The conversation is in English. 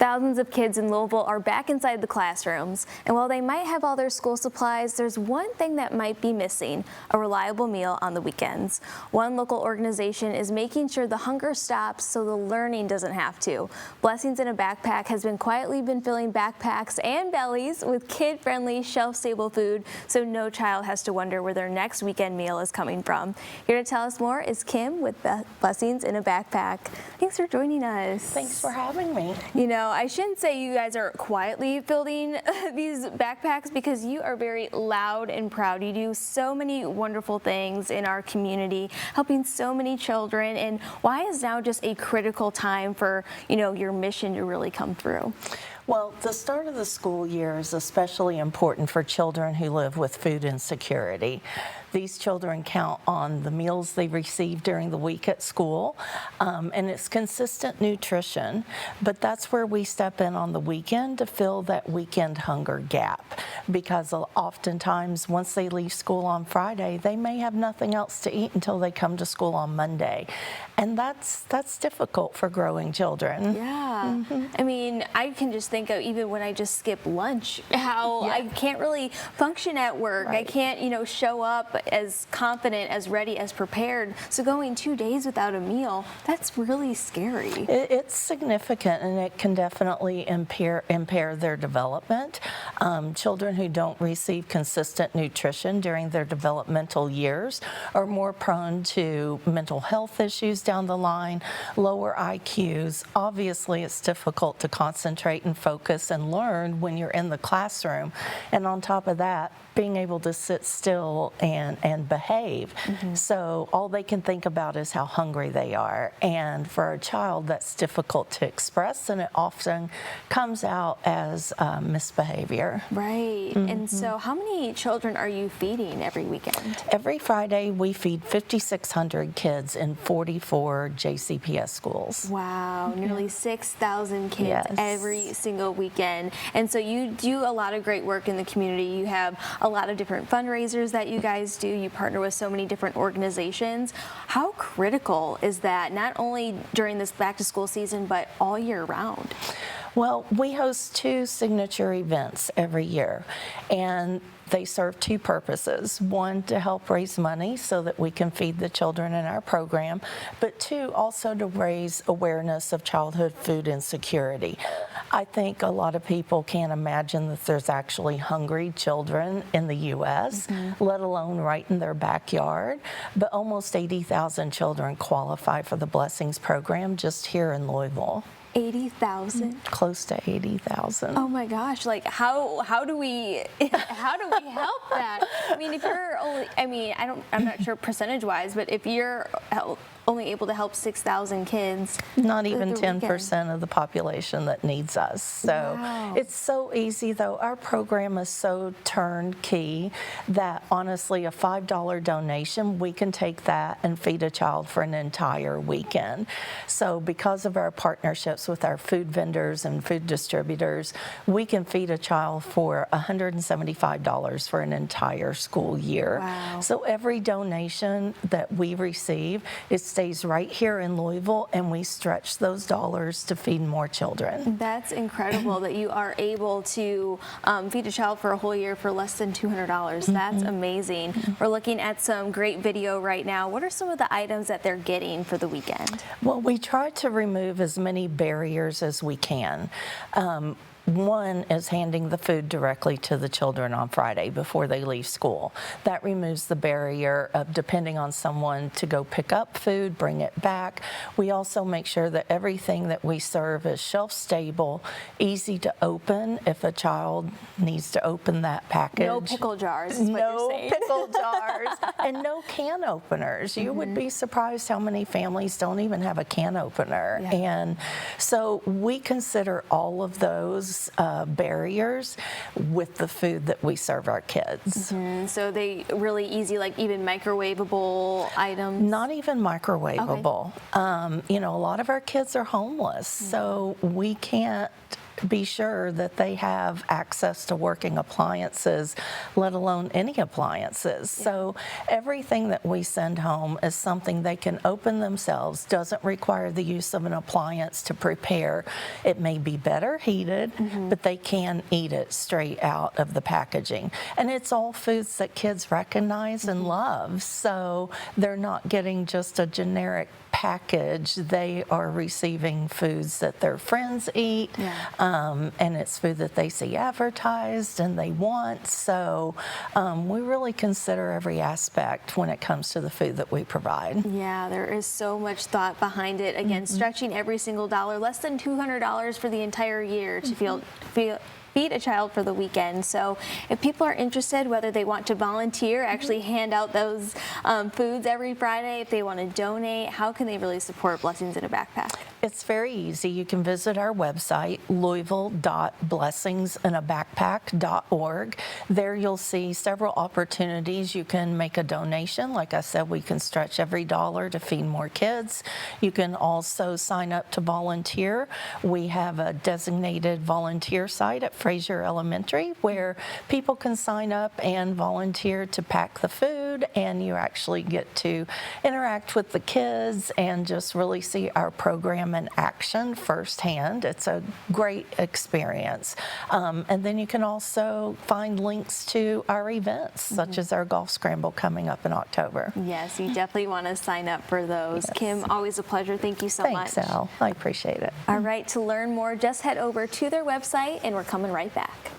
Thousands of kids in Louisville are back inside the classrooms, and while they might have all their school supplies, there's one thing that might be missing: a reliable meal on the weekends. One local organization is making sure the hunger stops so the learning doesn't have to. Blessings in a Backpack has been quietly filling backpacks and bellies with kid-friendly, shelf-stable food, so no child has to wonder where their next weekend meal is coming from. Here to tell us more is Kim with Blessings in a Backpack. Thanks for joining us. Thanks for having me. You know, I shouldn't say you guys are quietly building these backpacks because you are very loud and proud. You do so many wonderful things in our community, helping so many children. And why is now just a critical time for, you know, your mission to really come through? Well, the start of the school year is especially important for children who live with food insecurity. These children count on the meals they receive during the week at school, and it's consistent nutrition, but that's where we step in on the weekend to fill that weekend hunger gap, because oftentimes once they leave school on Friday, they may have nothing else to eat until they come to school on Monday, and that's difficult for growing children. Yeah. I mean, I can just think of even when I just skip lunch, how I can't really function at work. Right. I can't, you know, show up as confident, as ready, as prepared. So going 2 days without a meal, that's really scary. It's significant, and it can definitely impair their development. Children who don't receive consistent nutrition during their developmental years are more prone to mental health issues down the line, lower IQs. Obviously, it's difficult to concentrate and focus and learn when you're in the classroom. And on top of that, being able to sit still and behave. So all they can think about is how hungry they are. And for a child, that's difficult to express, and it often comes out as misbehavior. Right. And so how many children are you feeding every weekend? Every Friday, we feed 5,600 kids in 44 JCPS schools. Wow, nearly 6,000 kids Yes. every single weekend. And so you do a lot of great work in the community. You have a lot of different fundraisers that you guys do. You partner with so many different organizations. How critical is that, not only during this back to school season, but all year round? Well, we host 2 signature events every year, and they serve 2 purposes. One, to help raise money so that we can feed the children in our program, but 2, also to raise awareness of childhood food insecurity. I think a lot of people can't imagine that there's actually hungry children in the U.S., let alone right in their backyard, but almost 80,000 children qualify for the Blessings program just here in Louisville. 80,000? Close to 80,000. Oh my gosh, like how do we help that? I mean, if you're only, I'm not sure percentage wise, but if you're only able to help 6,000 kids. Not even 10% of the population that needs us. So wow. It's so easy, though. Our program is so turnkey that honestly a $5 donation, we can take that and feed a child for an entire weekend. So because of our partnerships with our food vendors and food distributors, we can feed a child for $175 for an entire school year. Wow. So every donation that we receive, it stays right here in Louisville, and we stretch those dollars to feed more children. That's incredible that you are able to feed a child for a whole year for less than $200. That's amazing. We're looking at some great video right now. What are some of the items that they're getting for the weekend? Well, we try to remove as many barriers as we can. One is handing the food directly to the children on Friday before they leave school. That removes the barrier of depending on someone to go pick up food, bring it back. We also make sure that everything that we serve is shelf-stable, easy to open if a child needs to open that package. No pickle jars is what you're saying. No pickle jars and no can openers. You would be surprised how many families don't even have a can opener. Yeah. And so we consider all of those barriers with the food that we serve our kids. So they really easy, like even microwavable items? Not even microwavable. You know, a lot of our kids are homeless, so we can't be sure that they have access to working appliances, let alone any appliances. So everything that we send home is something they can open themselves, doesn't require the use of an appliance to prepare. It may be better heated, but they can eat it straight out of the packaging. And it's all foods that kids recognize and love, so they're not getting just a generic package. They are receiving foods that their friends eat, and it's food that they see advertised and they want. So we really consider every aspect when it comes to the food that we provide. Yeah, there is so much thought behind it. Again, stretching every single dollar, less than $200 for the entire year to feed a child for the weekend. So if people are interested, whether they want to volunteer, actually hand out those foods every Friday, if they want to donate, how can they really support Blessings in a Backpack? It's very easy. You can visit our website, louisville.blessingsinAbackpack.org. There you'll see several opportunities. You can make a donation. Like I said, we can stretch every dollar to feed more kids. You can also sign up to volunteer. We have a designated volunteer site at Fraser Elementary where people can sign up and volunteer to pack the food, and you actually get to interact with the kids and just really see our program in action firsthand. It's a great experience. And then you can also find links to our events, such as our golf scramble coming up in October. Yes, you definitely want to sign up for those. Yes. Kim, always a pleasure. Thank you so much. Thanks, Al. I appreciate it. All right, to learn more, just head over to their website, and we're coming right back.